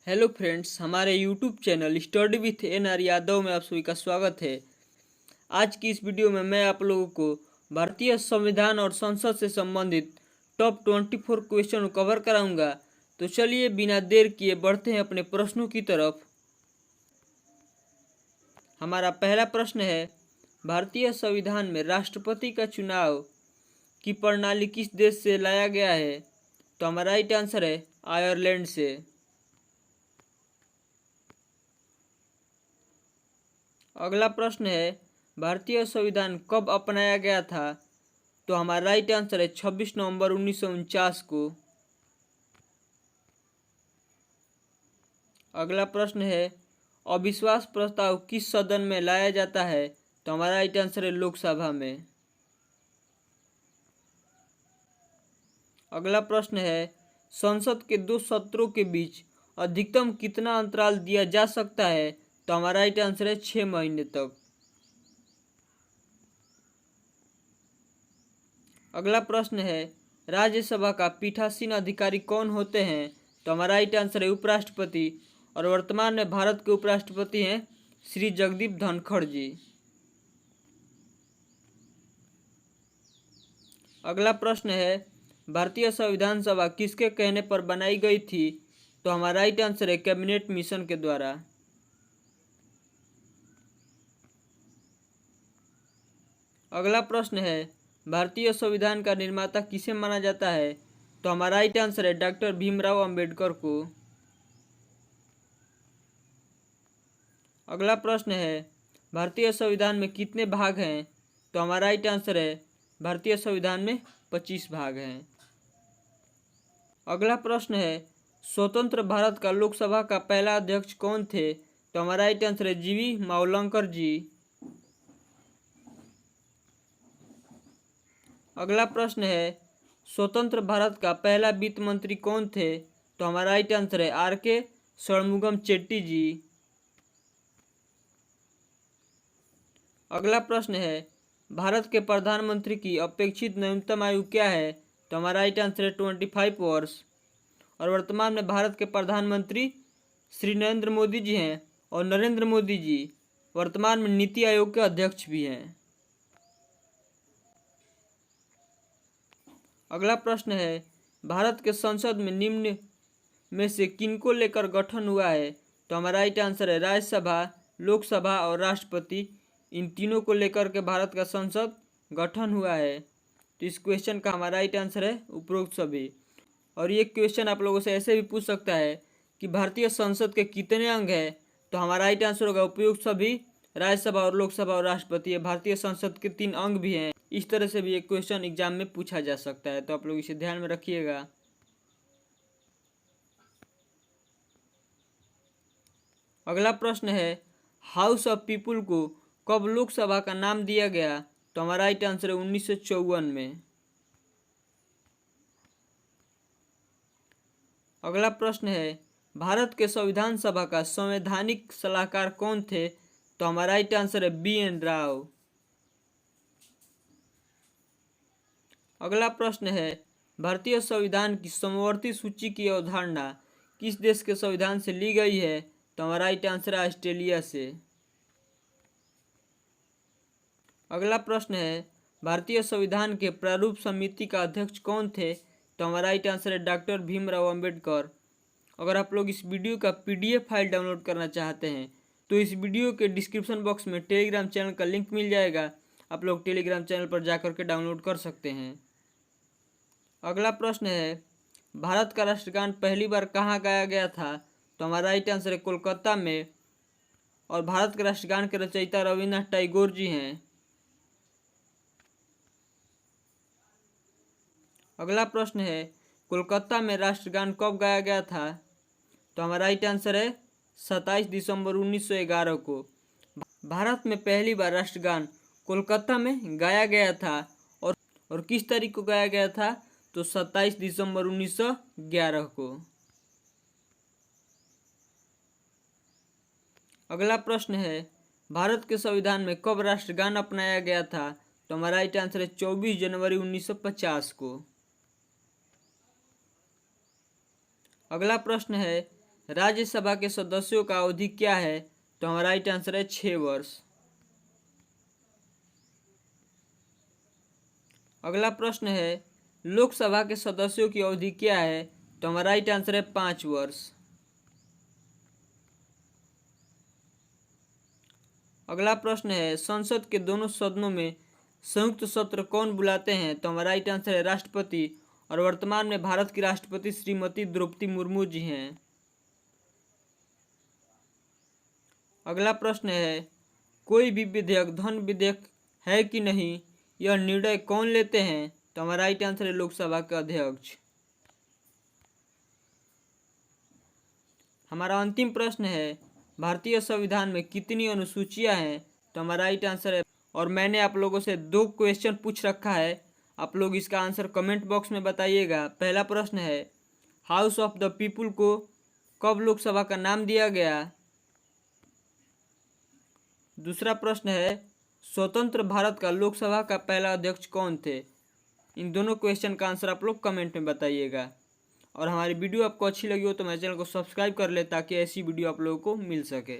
Hello friends, हमारे YouTube channel study with an Yadav में आप सभी का स्वागत है। आज की इस वीडियो में मैं आप लोगों को भारतीय संविधान और संसद से संबंधित टॉप 24 क्वेश्चन कवर कराऊंगा। तो चलिए बिना देर किए बढ़ते हैं अपने प्रश्नों की तरफ। हमारा पहला प्रश्न है, भारतीय संविधान में राष्ट्रपति का चुनाव की प्रणाली किस देश से लाया गया है? तो हमारा राइट आंसर है आयरलैंड से। अगला प्रश्न है, भारतीय संविधान कब अपनाया गया था? तो हमारा राइट आंसर है 26 नवंबर 1949 को। अगला प्रश्न है, अविश्वास प्रस्ताव किस सदन में लाया जाता है? तो हमारा राइट आंसर है लोकसभा में। अगला प्रश्न है, संसद के दो सत्रों के बीच अधिकतम कितना अंतराल दिया जा सकता है? तो हमारा राइट आंसर है 6 महीने तक। अगला प्रश्न है, राज्यसभा का पीठासीन अधिकारी कौन होते हैं? तो हमारा राइट आंसर है उपराष्ट्रपति, और वर्तमान में भारत के उपराष्ट्रपति हैं श्री जगदीप धनखड़ जी। अगला प्रश्न है, भारतीय संविधान सभा किसके कहने पर बनाई गई थी? तो हमारा राइट आंसर है कैबिनेट मिशन के द्वारा। अगला प्रश्न है, भारतीय संविधान का निर्माता किसे माना जाता है? तो हमारा राइट आंसर है डॉक्टर भीमराव अंबेडकर को। अगला प्रश्न है, भारतीय संविधान में कितने भाग हैं? तो हमारा राइट आंसर है भारतीय संविधान में 25 भाग हैं। अगला प्रश्न है, स्वतंत्र भारत का लोकसभा का पहला अध्यक्ष कौन थे? तो हमारा राइट आंसर है जीवी मावलंकर जी। अगला प्रश्न है, स्वतंत्र भारत का पहला वित्त मंत्री कौन थे? तो हमारा राइट आंसर है आर के षणमुगम चेट्टी जी। अगला प्रश्न है, भारत के प्रधानमंत्री की अपेक्षित न्यूनतम आयु क्या है? तो हमारा राइट आंसर है 25 वर्ष, और वर्तमान में भारत के प्रधानमंत्री श्री नरेंद्र मोदी जी हैं, और नरेंद्र मोदी जी वर्तमान में नीति आयोग के अध्यक्ष भी हैं। अगला प्रश्न है, भारत के संसद में निम्न में से किनको लेकर गठन हुआ है? तो हमारा राइट आंसर है राज्यसभा, लोकसभा और राष्ट्रपति, इन तीनों को लेकर के भारत का संसद गठन हुआ है। तो इस क्वेश्चन का हमारा राइट आंसर है उपरोक्त सभी। और ये क्वेश्चन आप लोगों से ऐसे भी पूछ सकता है कि भारतीय संसद के कितने अंग हैं? तो हमारा राइट आंसर होगा उपयुक्त सभी, राज्यसभा और लोकसभा और राष्ट्रपति। ये भारतीय संसद के 3 अंग भी हैं। इस तरह से भी एक क्वेश्चन एग्जाम में पूछा जा सकता है, तो आप लोग इसे ध्यान में रखिएगा। अगला प्रश्न है, हाउस ऑफ पीपुल को कब लोकसभा का नाम दिया गया? तो हमारा राइट आंसर है 1954 में। अगला प्रश्न है, भारत के संविधान सभा का संवैधानिक सलाहकार कौन थे? तो हमारा राइट आंसर है BN राव। अगला प्रश्न है, भारतीय संविधान की समवर्ती सूची की अवधारणा किस देश के संविधान से ली गई है? तो हमारा राइट आंसर है ऑस्ट्रेलिया से। अगला प्रश्न है, भारतीय संविधान के प्रारूप समिति का अध्यक्ष कौन थे? तो हमारा राइट आंसर है डॉक्टर भीमराव अंबेडकर। अगर आप लोग इस वीडियो का PDF फाइल डाउनलोड करना चाहते हैं तो इस वीडियो के डिस्क्रिप्शन बॉक्स में टेलीग्राम चैनल का लिंक मिल जाएगा। आप लोग टेलीग्राम चैनल पर जाकर के डाउनलोड कर सकते हैं। अगला प्रश्न है, भारत का राष्ट्रगान पहली बार कहाँ गाया गया था? तो हमारा राइट आंसर है कोलकाता में, और भारत के राष्ट्रगान के रचयिता रविन्द्रनाथ टैगोर जी हैं। अगला प्रश्न है, कोलकाता में राष्ट्रगान कब गाया गया था? तो हमारा राइट आंसर है 27 दिसंबर 1911 को। भारत में पहली बार राष्ट्रगान कोलकाता में गाया गया था, और किस तारीख को गाया गया था? तो 27 दिसंबर 1911 को। अगला प्रश्न है, भारत के संविधान में कब राष्ट्रगान अपनाया गया था? तो हमारा राइट आंसर है 24 जनवरी 1950 को। अगला प्रश्न है, राज्यसभा के सदस्यों का अवधि क्या है? तो हमारा राइट आंसर है 6 वर्ष। अगला प्रश्न है लोकसभा के सदस्यों की अवधि क्या है? तो हमारा राइट आंसर है 5 वर्ष। अगला प्रश्न है संसद के दोनों सदनों में संयुक्त सत्र कौन बुलाते हैं? तो हमारा राइट आंसर है राष्ट्रपति, और वर्तमान में भारत की राष्ट्रपति श्रीमती द्रौपदी मुर्मू जी हैं। अगला प्रश्न है कोई भी विधेयक धन विधेयक है कि नहीं, यह निर्णय कौन लेते हैं? तो हमारा राइट आंसर है लोकसभा के अध्यक्ष। हमारा अंतिम प्रश्न है भारतीय संविधान में कितनी अनुसूचियां हैं? तो हमारा राइट आंसर है, और मैंने आप लोगों से 2 क्वेश्चन पूछ रखा है, आप लोग इसका आंसर कमेंट बॉक्स में बताइएगा। पहला प्रश्न है हाउस ऑफ द पीपुल को कब लोकसभा का नाम दिया गया? दूसरा प्रश्न है स्वतंत्र भारत का लोकसभा का पहला अध्यक्ष कौन थे? इन दोनों क्वेश्चन का आंसर आप लोग कमेंट में बताइएगा। और हमारी वीडियो आपको अच्छी लगी हो तो मेरे चैनल को सब्सक्राइब कर ले ताकि ऐसी वीडियो आप लोगों को मिल सके।